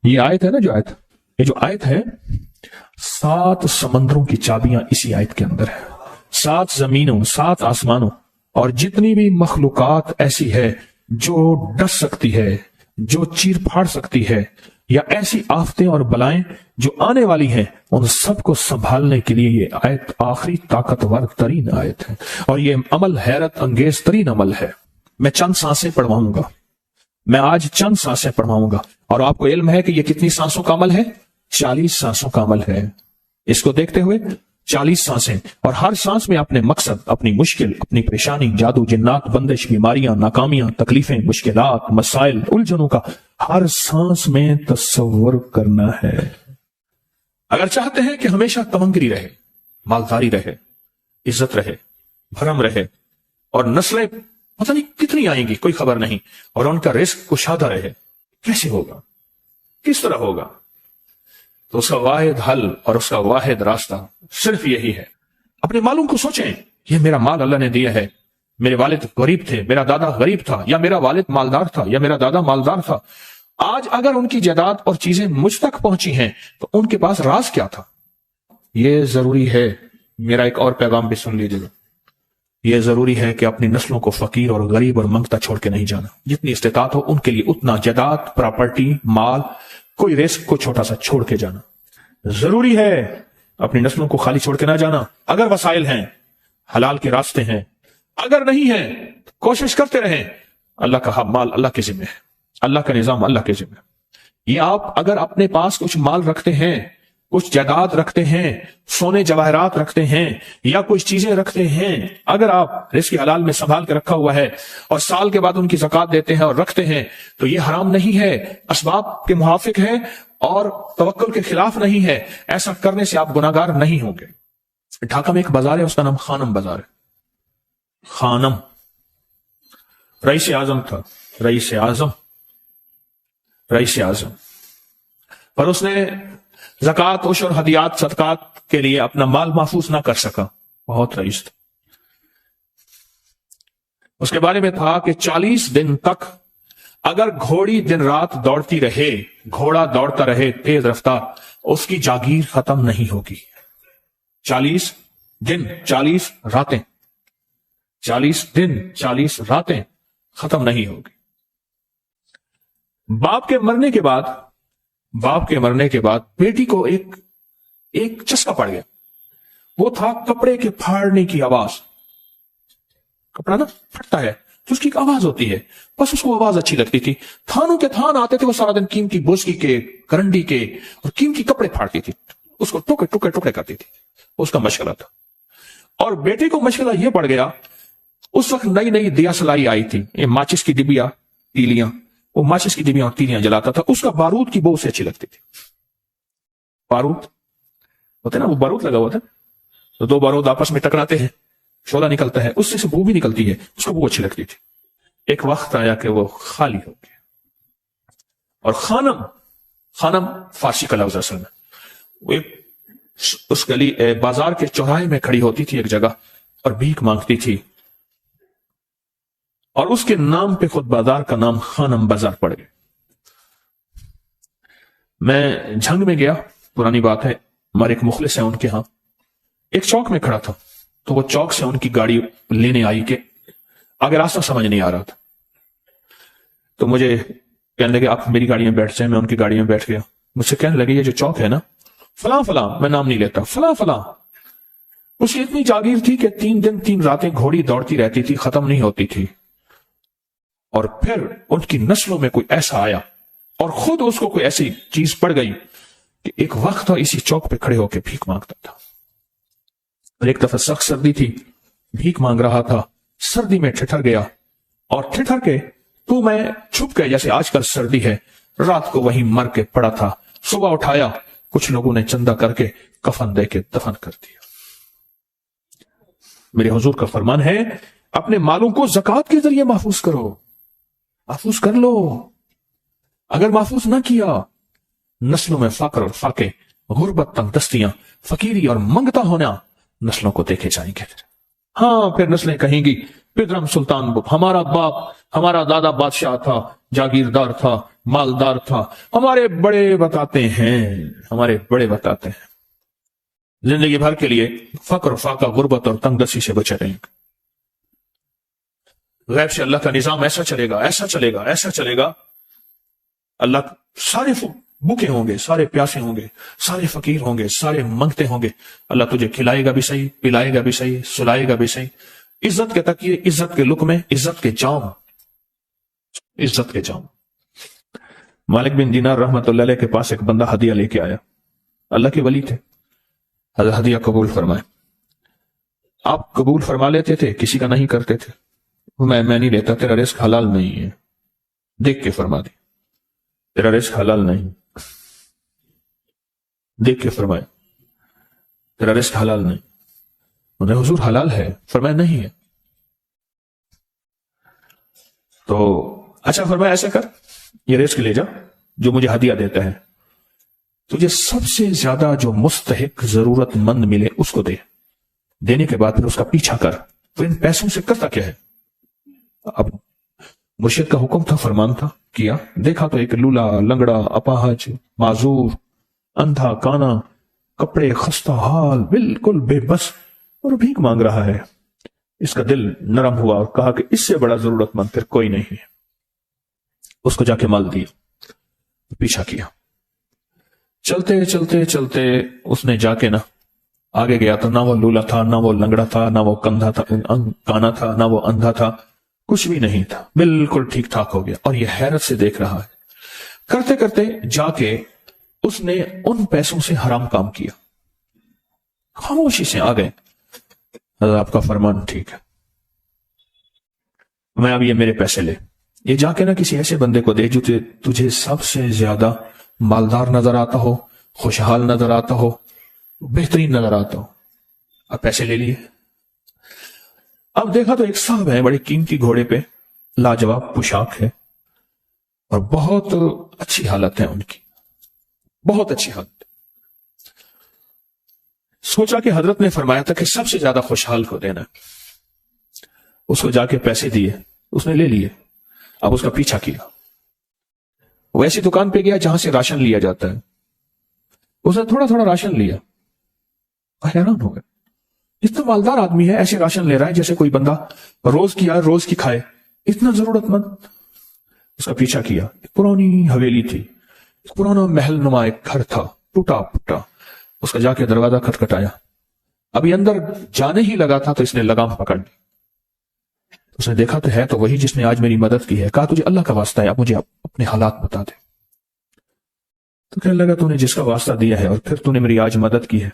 یہ آیت ہے نا، یہ جو آیت ہے، 7 سمندروں کی چابیاں اسی آیت کے اندر ہے. 7 زمینوں، 7 آسمانوں اور جتنی بھی مخلوقات ایسی ہے جو ڈس سکتی ہے، جو چیر پھاڑ سکتی ہے، یا ایسی آفتیں اور بلائیں جو آنے والی ہیں، ان سب کو سنبھالنے کے لیے یہ آیت آخری طاقتور ترین آیت ہے. اور یہ عمل حیرت انگیز ترین عمل ہے. میں چند سانسیں پڑھواؤں گا، میں آج چند سانسیں پڑھواؤں گا، اور آپ کو علم ہے کہ یہ کتنی سانسوں کا عمل ہے؟ 40 سانسوں کا عمل ہے. اس کو دیکھتے ہوئے 40 سانسیں، اور ہر سانس میں اپنے مقصد، اپنی مشکل، اپنی پریشانی، جادو، جنات، بندش، بیماریاں، ناکامیاں، تکلیفیں، مشکلات، مسائل، الجھنوں کا ہر سانس میں تصور کرنا ہے. اگر چاہتے ہیں کہ ہمیشہ تمنگری رہے، مالداری رہے، عزت رہے، بھرم رہے، اور نسلیں پتہ نہیں کتنی آئیں گی کوئی خبر نہیں، اور ان کا رزق کشادہ رہے، کیسے ہوگا؟ کس طرح ہوگا؟ تو اس کا واحد حل اور اس کا واحد راستہ صرف یہی ہے. اپنے مالوں کو سوچیں، یہ میرا مال اللہ نے دیا ہے. میرے والد غریب تھے، میرا دادا غریب تھا، یا میرا والد مالدار تھا، یا میرا دادا مالدار تھا. آج اگر ان کی جائیداد اور چیزیں مجھ تک پہنچی ہیں تو ان کے پاس راز کیا تھا؟ یہ ضروری ہے. میرا ایک اور پیغام بھی سن لیجیے. یہ ضروری ہے کہ اپنی نسلوں کو فقیر اور غریب اور منگتا چھوڑ کے نہیں جانا. جتنی استطاعت ہو ان کے لیے اتنا جائیداد، پراپرٹی، مال، کوئی رزق کو چھوٹا سا چھوڑ کے جانا ضروری ہے. اپنی نسلوں کو خالی چھوڑ کے نہ جانا. اگر وسائل ہیں، حلال کے راستے ہیں، اگر نہیں ہیں کوشش کرتے رہیں. اللہ کا مال اللہ کے ذمہ ہے، اللہ کا نظام اللہ کے ذمہ ہے. یہ آپ اگر اپنے پاس کچھ مال رکھتے ہیں، کچھ جائیداد رکھتے ہیں، سونے جواہرات رکھتے ہیں، یا کچھ چیزیں رکھتے ہیں، اگر آپ رزق حلال میں سنبھال کے رکھا ہوا ہے اور سال کے بعد ان کی زکوٰۃ دیتے ہیں اور رکھتے ہیں، تو یہ حرام نہیں ہے، اسباب کے موافق ہے اور توکل کے خلاف نہیں ہے. ایسا کرنے سے آپ گناہگار نہیں ہوں گے. ڈھاکہ میں ایک بازار ہے، اس کا نام خانم بازار ہے. خانم رئیس اعظم تھا، رئیس اعظم، پر اس نے زکوٰۃ، عشر، ہدیات، صدقات کے لیے اپنا مال محفوظ نہ کر سکا. بہت رئیس تھا. اس کے بارے میں تھا کہ 40 دن تک اگر گھوڑی دن رات دوڑتی رہے، گھوڑا دوڑتا رہے تیز رفتار، اس کی جاگیر ختم نہیں ہوگی. 40 دن 40 راتیں، 40 دن 40 راتیں ختم نہیں ہوگی. باپ کے مرنے کے بعد بیٹی کو ایک چسکا پڑ گیا. وہ تھا کپڑے کے پھاڑنے کی آواز. کپڑا نا پھٹتا ہے تو اس کی ایک آواز ہوتی ہے، بس اس کو آواز اچھی لگتی تھی. تھانوں کے تھان آتے تھے، وہ سارا دن قیمتی بوسکی کے، کرنڈی کے اور قیمتی کپڑے پھاڑتی تھی، اس کو ٹکڑے کرتی تھی. اس کا مشغلہ تھا. اور بیٹے کو مشغلہ یہ پڑ گیا، اس وقت نئی دیا سلائی آئی تھی، یہ ماچس کی ڈبیاں، تیلیاں، وہ ماچس کی ڈبیاں اور تیلیاں جلاتا تھا. اس کا بارود کی بو اسے اچھی لگتی تھی. بارود ہوتے نا، وہ بارود لگا ہوا تھا، تو 2 بارود آپس میں ٹکراتے ہیں، شعلہ نکلتا ہے، اس سے بو بھی نکلتی ہے، اس کو بو اچھی لگتی تھی. ایک وقت آیا کہ وہ خالی ہو گیا. اور خانم فارسی کا لفظ اصل میں وہ اس گلی بازار کے چوراہے میں کھڑی ہوتی تھی ایک جگہ اور بھیک مانگتی تھی، اور اس کے نام پہ خود بازار کا نام خانم بازار پڑ گیا. میں جھنگ میں گیا، پرانی بات ہے، ہمارے ایک مخلص ہے ان کے ہاں، ایک چوک میں کھڑا تھا. تو وہ چوک سے ان کی گاڑی لینے آئی کہ آگے راستہ سمجھ نہیں آ رہا تھا. تو مجھے کہنے لگے آپ میری گاڑی میں بیٹھ جائیں. میں ان کی گاڑی میں بیٹھ گیا. مجھ سے کہنے لگے یہ جو چوک ہے نا، فلاں فلاں، میں نام نہیں لیتا، فلاں فلاں، اس کی اتنی جاگیر تھی کہ 3 دن 3 راتیں گھوڑی دوڑتی رہتی تھی، ختم نہیں ہوتی تھی. اور پھر ان کی نسلوں میں کوئی ایسا آیا اور خود اس کو کوئی ایسی چیز پڑ گئی کہ ایک وقت اسی چوک پہ کھڑے ہو کے بھیک مانگتا تھا. اور ایک دفعہ سخت سردی تھی، بھیک مانگ رہا تھا، سردی میں ٹھٹر گیا، اور ٹھٹر کے تو میں چھپ گئے جیسے آج کل سردی ہے. رات کو وہیں مر کے پڑا تھا. صبح اٹھایا، کچھ لوگوں نے چندہ کر کے کفن دے کے دفن کر دیا. میرے حضور کا فرمان ہے اپنے مالوں کو زکوٰۃ کے ذریعے محفوظ کرو، محفوظ کر لو. اگر محفوظ نہ کیا، نسلوں میں فقر اور فاقے، غربت، تنگ دستیاں، فقیری اور منگتا ہونا نسلوں کو دیکھے جائیں گے. ہاں پھر نسلیں کہیں گی پدرم سلطان بک، ہمارا باپ، ہمارا دادا بادشاہ تھا، جاگیردار تھا، مالدار تھا، ہمارے بڑے بتاتے ہیں زندگی بھر کے لیے فقر، فاقہ، غربت اور تنگ دستی سے بچے رہیں گے۔ غیب سے اللہ کا نظام ایسا چلے گا، ایسا چلے گا، ایسا چلے گا، اللہ سارے بھوکے ہوں گے، سارے پیاسے ہوں گے، سارے فقیر ہوں گے، سارے منگتے ہوں گے، اللہ تجھے کھلائے گا بھی صحیح، پلائے گا بھی صحیح، سلائے گا بھی صحیح، عزت کے تکیے، عزت کے لقمے، عزت کے جام، عزت کے جام۔ مالک بن دینار رحمت اللہ علیہ کے پاس ایک بندہ ہدیہ لے کے آیا، اللہ کے ولی تھے، ہدیہ قبول فرمائے۔ آپ قبول فرما لیتے تھے، کسی کا نہیں کرتے تھے۔ میں نہیں لیتا، تیرا رزق حلال نہیں ہے، دیکھ کے فرما دی، تیرا رزق حلال نہیں، دیکھ کے فرمائے تیرا رزق حلال نہیں۔ انہوں نے حضور حلال ہے، فرمایا نہیں ہے۔ تو اچھا فرمایا ایسے کر، یہ رزق لے جا جو مجھے ہدیہ دیتا ہے، تجھے سب سے زیادہ جو مستحق ضرورت مند ملے اس کو دے، دینے کے بعد پھر اس کا پیچھا کر۔ تو ان پیسوں سے کرتا کیا ہے؟ اب مرشد کا حکم تھا، فرمان تھا، کیا، دیکھا تو ایک لولا، لنگڑا، اپاہج، معذور، اندھا، کانا، کپڑے خستہ حال، بالکل بے بس، اور بھیک مانگ رہا ہے۔ اس کا دل نرم ہوا اور کہا کہ اس سے بڑا ضرورت مند پھر کوئی نہیں ہے۔ اس کو جا کے مال دیا، پیچھا کیا، چلتے چلتے چلتے اس نے جا کے آگے گیا تو نہ وہ لولا تھا، نہ وہ لنگڑا تھا، نہ وہ کندھا تھا، کانا تھا، نہ وہ اندھا تھا، کچھ بھی نہیں تھا، بالکل ٹھیک ٹھاک ہو گیا۔ اور یہ حیرت سے دیکھ رہا ہے، کرتے کرتے جا کے اس نے ان پیسوں سے حرام کام کیا، خاموشی سے آ گئے، آپ کا فرمان ٹھیک ہے، میں اب یہ میرے پیسے لے، یہ جا کے کسی ایسے بندے کو دے جو تجھے سب سے زیادہ مالدار نظر آتا ہو، خوشحال نظر آتا ہو، بہترین نظر آتا ہو۔ اب پیسے لے لیے، اب دیکھا تو ایک صاحب ہے، بڑے قیمتی گھوڑے پہ، لاجواب پوشاک ہے، اور بہت اچھی حالت ہے ان کی، بہت اچھی حالت۔ سوچا کہ حضرت نے فرمایا تھا کہ سب سے زیادہ خوشحال کو دینا، اس کو جا کے پیسے دیے، اس نے لے لیے۔ اب اس کا پیچھا کیا، وہ ایسی دکان پہ گیا جہاں سے راشن لیا جاتا ہے، اس نے تھوڑا تھوڑا راشن لیا، حیران ہو گیا، اتنا مالدار آدمی ہے، ایسے راشن لے رہا ہے جیسے کوئی بندہ روز کی کھائے، اتنا ضرورت مند۔ اس کا پیچھا کیا، ایک پرانی حویلی تھی، ایک پرانا محل نما ایک گھر تھا، ٹوٹا پھوٹا، اس کا جا کے دروازہ کھٹکھٹایا، ابھی اندر جانے ہی لگا تھا تو اس نے لگام پکڑ لی، اس نے دیکھا تو ہے تو وہی جس نے آج میری مدد کی ہے، کہا تجھے اللہ کا واسطہ ہے، اب مجھے اپنے حالات بتا دے۔ تو کہنے لگا تو نے جس کا واسطہ دیا ہے اور پھر تو نے میری آج مدد کی ہے،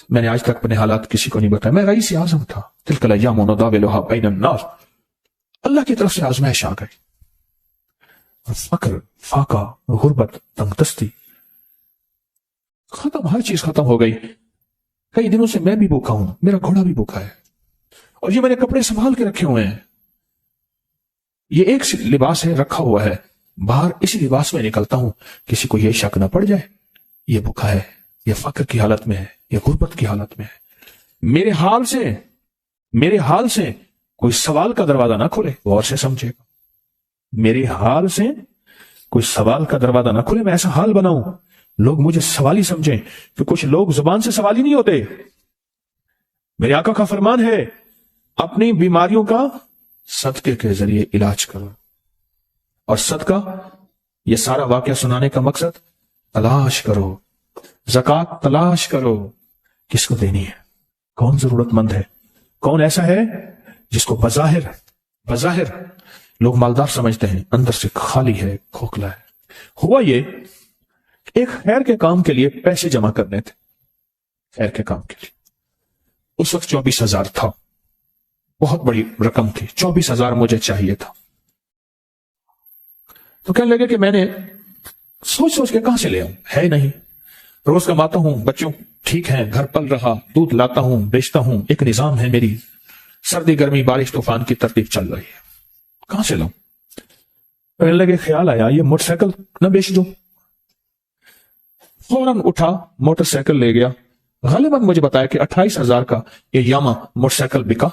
میں نے آج تک اپنے حالات کسی کو نہیں بتایا، میں رئیس اعظم تھا، تلک الایام نداولها بین الناس، اللہ کی طرف سے آزمائش آ گئی، اور فقر، فاقہ، غربت، تنگ دستی ختم، ہر چیز ختم ہو گئی۔ کئی دنوں سے میں بھی بھوکا ہوں، میرا گھوڑا بھی بھوکا ہے، اور یہ میں نے کپڑے سنبھال کے رکھے ہوئے ہیں، یہ ایک لباس ہے رکھا ہوا ہے، باہر اسی لباس میں نکلتا ہوں، کسی کو یہ شک نہ پڑ جائے یہ بھوکا ہے، یہ فقر کی حالت میں ہے، یہ غربت کی حالت میں ہے۔ میرے حال سے کوئی سوال کا دروازہ نہ کھولے، غور سے سمجھے گا، میرے حال سے کوئی سوال کا دروازہ نہ کھولے، میں ایسا حال بناؤں لوگ مجھے سوالی سمجھیں، کہ کچھ لوگ زبان سے سوالی نہیں ہوتے۔ میرے آقا کا فرمان ہے، اپنی بیماریوں کا صدقے کے ذریعے علاج کرو، اور صدقہ، یہ سارا واقعہ سنانے کا مقصد، تلاش کرو، زکوٰۃ تلاش کرو، کس کو دینی ہے، کون ضرورت مند ہے، کون ایسا ہے جس کو بظاہر لوگ مالدار سمجھتے ہیں، اندر سے خالی ہے، کھوکھلا ہے۔ ہوا یہ، ایک خیر کے کام کے لیے پیسے جمع کرنے تھے، خیر کے کام کے لیے، اس وقت 24,000 تھا، بہت بڑی رقم تھی، 24,000 مجھے چاہیے تھا۔ تو کہنے لگے کہ میں نے سوچ کے کہاں سے لے آؤں، ہے نہیں، روز کماتا ہوں، بچوں ٹھیک ہیں، گھر پل رہا، دودھ لاتا ہوں، بیچتا ہوں، ایک نظام ہے، میری سردی گرمی بارش طوفان کی ترتیب چل رہی ہے، کہاں سے لاؤں؟ کہنے لگے خیال آیا یہ موٹر سائیکل نہ بیچ دوں، فوراً اٹھا، موٹر سائیکل لے گیا، غالباً مجھے بتایا کہ 28,000 کا یہ یاما موٹر سائیکل بکا،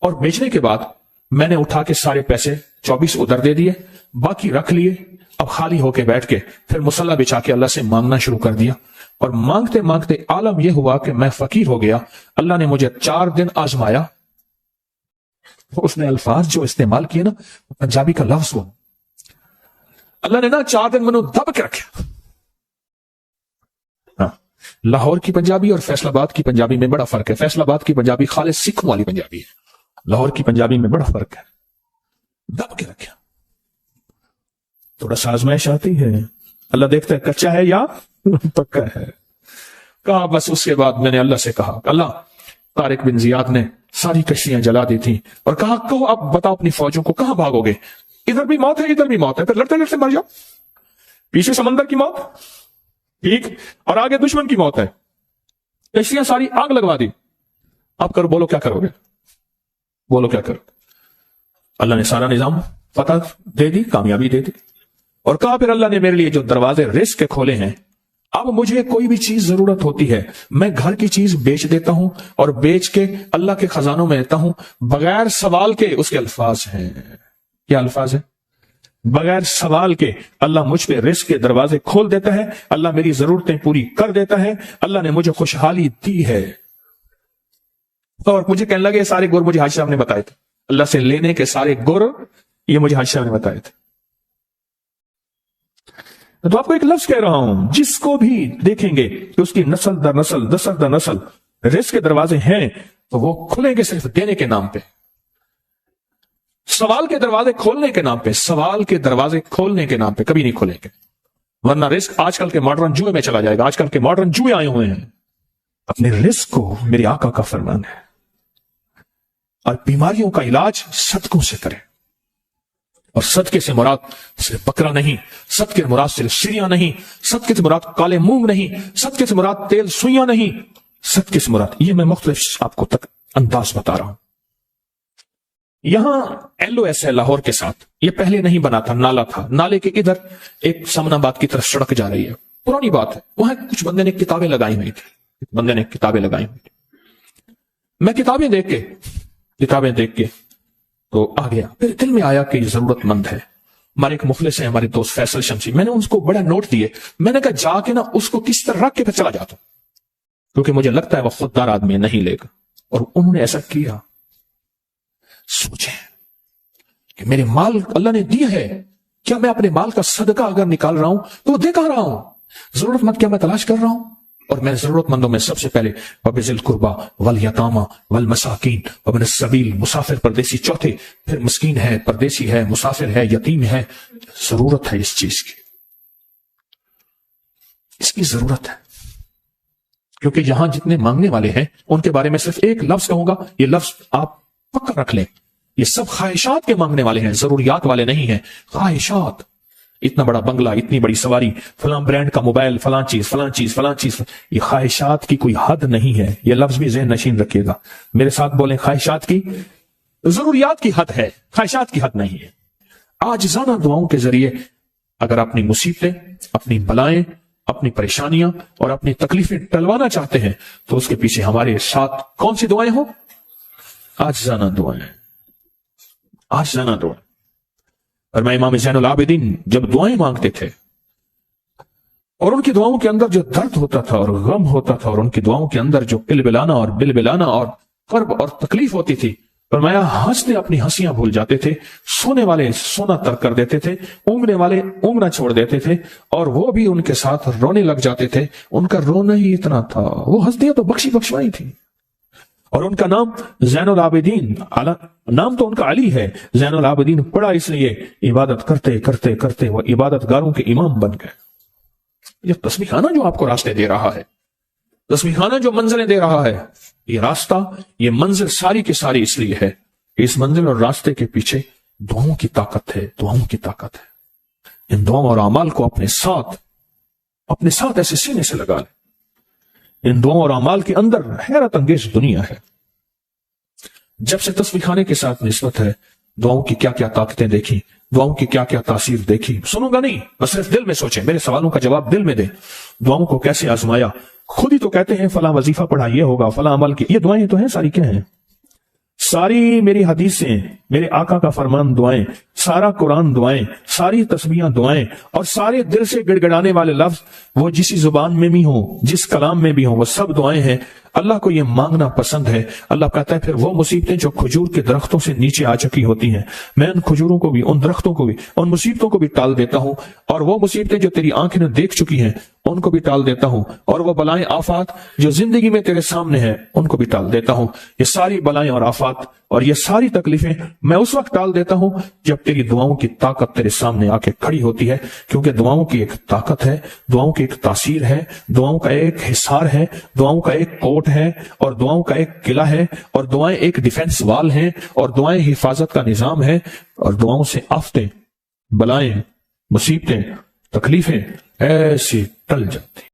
اور بیچنے کے بعد میں نے اٹھا کے سارے پیسے 24 ادھر دے دیے، باقی رکھ لیے، اب خالی ہو کے بیٹھ کے پھر مصلا بچھا کے اللہ سے مانگنا شروع کر دیا، اور مانگتے مانگتے عالم یہ ہوا کہ میں فقیر ہو گیا۔ اللہ نے مجھے 4 دن آزمایا۔ اس نے الفاظ جو استعمال کیے نا، پنجابی کا لفظ وہ، اللہ نے نا 4 دن منو دب کے رکھا۔ لاہور کی پنجابی اور فیصل آباد کی پنجابی میں بڑا فرق ہے۔ فیصل آباد کی پنجابی خالص سکھوں والی پنجابی ہے، لاہور کی پنجابی میں بڑا فرق ہے۔ دب کے رکھا، تھوڑا سا آزمائش آتی ہے، اللہ دیکھتا ہے کچا ہے یا پکا ہے۔ کہا بس اس کے بعد میں نے اللہ سے کہا، اللہ طارق بن زیاد نے ساری کشتیاں جلا دی تھیں، اور کہا کہو اب بتاؤ اپنی فوجوں کو کہاں بھاگو گے؟ ادھر بھی موت ہے ادھر بھی موت ہے، پھر لڑتے لڑتے مر جاؤ، پیچھے سمندر کی موت ٹھیک، اور آگے دشمن کی موت ہے، کشتیاں ساری آگ لگوا دی، اب کرو، بولو کیا کرو گے، بولو کیا کرو۔ اللہ نے سارا نظام فتح دے دی، کامیابی دے دی، اور کہا پھر اللہ نے میرے لیے جو دروازے رزق کے کھولے ہیں، اب مجھے کوئی بھی چیز ضرورت ہوتی ہے میں گھر کی چیز بیچ دیتا ہوں، اور بیچ کے اللہ کے خزانوں میں دیتا ہوں بغیر سوال کے۔ اس کے الفاظ ہیں، کیا الفاظ ہیں؟ بغیر سوال کے اللہ مجھ پہ رزق کے دروازے کھول دیتا ہے، اللہ میری ضرورتیں پوری کر دیتا ہے، اللہ نے مجھے خوشحالی دی ہے۔ اور مجھے کہنے لگے سارے گر مجھے حاجی صاحب نے بتائے تھے، اللہ سے لینے کے سارے گر یہ مجھے حاجی صاحب نے بتائے تھے۔ تو آپ کو ایک لفظ کہہ رہا ہوں، جس کو بھی دیکھیں گے کہ اس کی نسل در نسل نسل در نسل رزق کے دروازے ہیں، تو وہ کھلیں گے صرف دینے کے نام پہ، سوال کے دروازے کھولنے کے نام پہ، سوال کے دروازے کھولنے کے نام پہ کبھی نہیں کھولیں گے، ورنہ رزق آج کل کے ماڈرن جوئے میں چلا جائے گا۔ آج کل کے ماڈرن جوئے آئے ہوئے ہیں، اپنے رزق کو میرے آقا کا فرمان ہے، اور بیماریوں کا علاج صدقوں سے کریں، اور صدقے سے مراد صرف بکرا نہیں، صدقے سے مراد صرف سریاں نہیں، صدقے سے مراد کالے مونگ نہیں، صدقے سے مراد تیل سوئیاں نہیں، صدقے سے مراد یہ میں مختلف آپ کو تک انداز بتا رہا ہوں۔ یہاں ایل او ایس ہے لاہور کے ساتھ، یہ پہلے نہیں بنا تھا، نالا تھا، نالے کے ادھر ایک سمن آباد کی طرف سڑک جا رہی ہے، پرانی بات ہے، وہاں کچھ بندے نے کتابیں لگائی ہوئی تھی، میں کتابیں دیکھ کے تو آ گیا، پھر دل میں آیا کہ یہ ضرورت مند ہے۔ ہمارے ایک مخلص ہیں، ہمارے دوست فیصل شمسی، میں نے ان کو بڑا نوٹ دیے، میں نے کہا جا کے نا اس کو کس طرح رکھ کے پھر چلا جاتا ہوں، کیونکہ مجھے لگتا ہے وہ خوددار آدمی نہیں لے گا، اور انہوں نے ایسا کیا۔ سوچیں کہ میرے مال اللہ نے دیا ہے، کیا میں اپنے مال کا صدقہ اگر نکال رہا ہوں تو وہ دے کہاں رہا ہوں؟ ضرورت مند کیا میں تلاش کر رہا ہوں؟ اور میں ضرورت مندوں میں سب سے پہلے وَبِذِي الْقُرْبَى وَالْيَتَامَى وَالْمَسَاكِينَ وَابْنِ السَّبِيلِ، مسافر پردیسی چوتھے، پھر مسکین ہے، پردیسی ہے، مسافر ہے، یتیم ہے، ضرورت ہے اس چیز کی، اس کی ضرورت ہے، کیونکہ یہاں جتنے مانگنے والے ہیں ان کے بارے میں صرف ایک لفظ کہوں گا، یہ لفظ آپ پکا رکھ لیں، یہ سب خواہشات کے مانگنے والے ہیں، ضروریات والے نہیں ہیں، خواہشات۔ اتنا بڑا بنگلہ، اتنی بڑی سواری، فلاں برانڈ کا موبائل، فلاں چیز فلاں چیز فلاں چیز، یہ خواہشات کی کوئی حد نہیں ہے، یہ لفظ بھی ذہن نشین رکھیے گا، میرے ساتھ بولیں، خواہشات کی، ضروریات کی حد ہے، خواہشات کی حد نہیں ہے۔ عاجزانہ دعاؤں کے ذریعے اگر اپنی مصیبتیں، اپنی بلائیں، اپنی پریشانیاں اور اپنی تکلیفیں ٹلوانا چاہتے ہیں تو اس کے پیچھے ہمارے ساتھ کون سی دعائیں ہوں؟ عاجزانہ دعائیں، عاجزانہ دعائیں۔ اور میں امام زین العابدین جب دعائیں مانگتے تھے اور ان کی دعاؤں کے اندر جو درد ہوتا تھا اور غم ہوتا تھا، اور ان کی دعاؤں کے اندر جو قلبلانا اور بلبلانا اور کرب اور تکلیف ہوتی تھی، فرمایا ہنستے اپنی ہنسیاں بھول جاتے تھے، سونے والے سونا ترک کر دیتے تھے، اونگنے والے اونگنا چھوڑ دیتے تھے، اور وہ بھی ان کے ساتھ رونے لگ جاتے تھے۔ ان کا رونا ہی اتنا تھا، وہ ہنسیاں تو بخشی بخشوائی تھی، اور ان کا نام زین العابدین، نام تو ان کا علی ہے، زین العابدین پڑا اس لیے عبادت کرتے کرتے کرتے وہ عبادت گاروں کے امام بن گئے۔ یہ تسبیح خانہ جو آپ کو راستے دے رہا ہے، تسبیح خانہ جو منزلیں دے رہا ہے، یہ راستہ، یہ منزل ساری کی ساری اس لیے ہے کہ اس منزل اور راستے کے پیچھے دعاؤں کی طاقت ہے، دعاؤں کی طاقت ہے۔ ان دعاؤں اور اعمال کو اپنے ساتھ ایسے سینے سے لگا لیں۔ ان دعاؤں اور اعمال کے اندر حیرت انگیز دنیا ہے۔ جب سے تسبیح خانے کے ساتھ نسبت ہے، دعاؤں کی کیا کیا طاقتیں دیکھی، دعاؤں کی کیا کیا تاثیر دیکھی، سنوں گا نہیں، بس صرف دل میں سوچیں، میرے سوالوں کا جواب دل میں دیں۔ دعاؤں کو کیسے آزمایا، خود ہی تو کہتے ہیں فلاں وظیفہ پڑھا یہ ہوگا، فلاں عمل کی، یہ دعائیں تو ہیں ساری، کیا ہیں؟ ساری میری حدیثیں، میرے آقا کا فرمان دعائیں، سارا قرآن دعائیں، ساری تسبیحاں دعائیں، اور سارے دل سے گڑ گڑانے والے لفظ وہ جسی زبان میں بھی ہوں، جس کلام میں بھی ہوں، وہ سب دعائیں ہیں۔ اللہ کو یہ مانگنا پسند ہے۔ اللہ کہتا ہے پھر وہ مصیبتیں جو کھجور کے درختوں سے نیچے آ چکی ہوتی ہیں، میں ان کھجوروں کو بھی، ان درختوں کو بھی، ان مصیبتوں کو بھی ٹال دیتا ہوں، اور وہ مصیبتیں جو تیری آنکھیں نے دیکھ چکی ہیں ان کو بھی ٹال دیتا ہوں، اور وہ بلائیں آفات جو زندگی میں تیرے سامنے ہیں ان کو بھی ٹال دیتا ہوں۔ یہ ساری بلائیں اور آفات اور یہ ساری تکلیفیں میں اس وقت ٹال دیتا ہوں جب تیری دعاؤں کی طاقت تیرے سامنے آ کے کھڑی ہوتی ہے، کیونکہ دعاؤں کی ایک طاقت ہے، دعاؤں کی ایک تاثیر ہے، دعاؤں کا ایک حصار ہے، دعاؤں کا ایک کوٹ ہے، اور دعاؤں کا ایک قلعہ ہے، اور دعائیں ایک ڈیفنس وال ہیں، اور دعائیں حفاظت کا نظام ہے، اور دعاؤں سے آفتیں، بلائیں، مصیبتیں، تکلیفیں ایسی ٹل جاتی۔